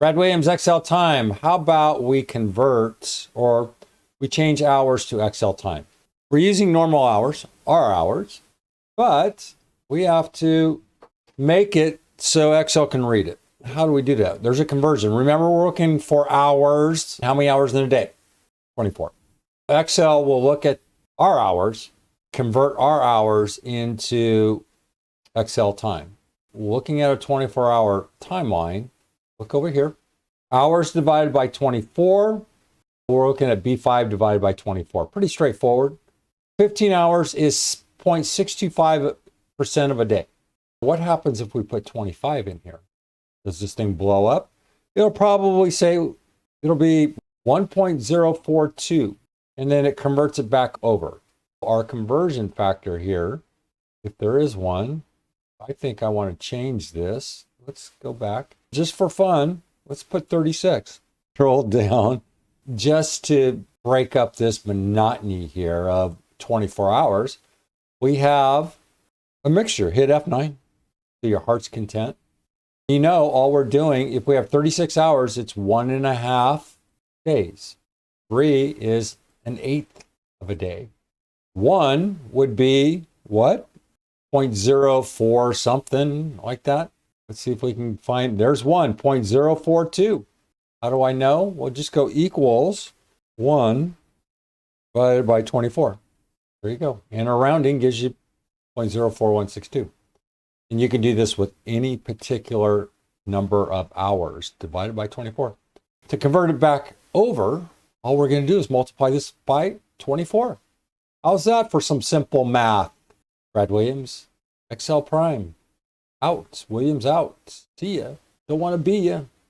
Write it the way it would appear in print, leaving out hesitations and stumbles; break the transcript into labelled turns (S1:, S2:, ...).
S1: Brad Williams, Excel time. How about we convert or we change hours to Excel time? We're using normal hours, our hours, but we have to make it so Excel can read it. How do we do that? There's a conversion. Remember, we're looking for hours. How many hours in a day? 24. Excel will look at our hours, convert our hours into Excel time. Looking at a 24-hour timeline, look over here. Hours divided by 24. We're looking at B5 divided by 24. Pretty straightforward. 15 hours is 0.625% of a day. What happens if we put 25 in here? Does this thing blow up? It'll probably say it'll be 1.042, and then it converts it back over. Our conversion factor here, if there is one, I think I want to change this. Let's go back. Just for fun, let's put 36. Scroll down just to break up this monotony here of 24 hours. We have a mixture. Hit F9 to your heart's content. You know, all we're doing, if we have 36 hours, it's 1.5 days. 3 is 1/8 of a day. 1 would be what? 0.04 something like that. Let's see if we can find, there's 1.042. How do I know? Well, just go equals 1 divided by 24. There you go. And a rounding gives you 0.04162. And you can do this with any particular number of hours divided by 24. To convert it back over, all we're going to do is multiply this by 24. How's that for some simple math? Brad Williams, Excel Prime. Out. Williams out. See ya. Don't want to be ya.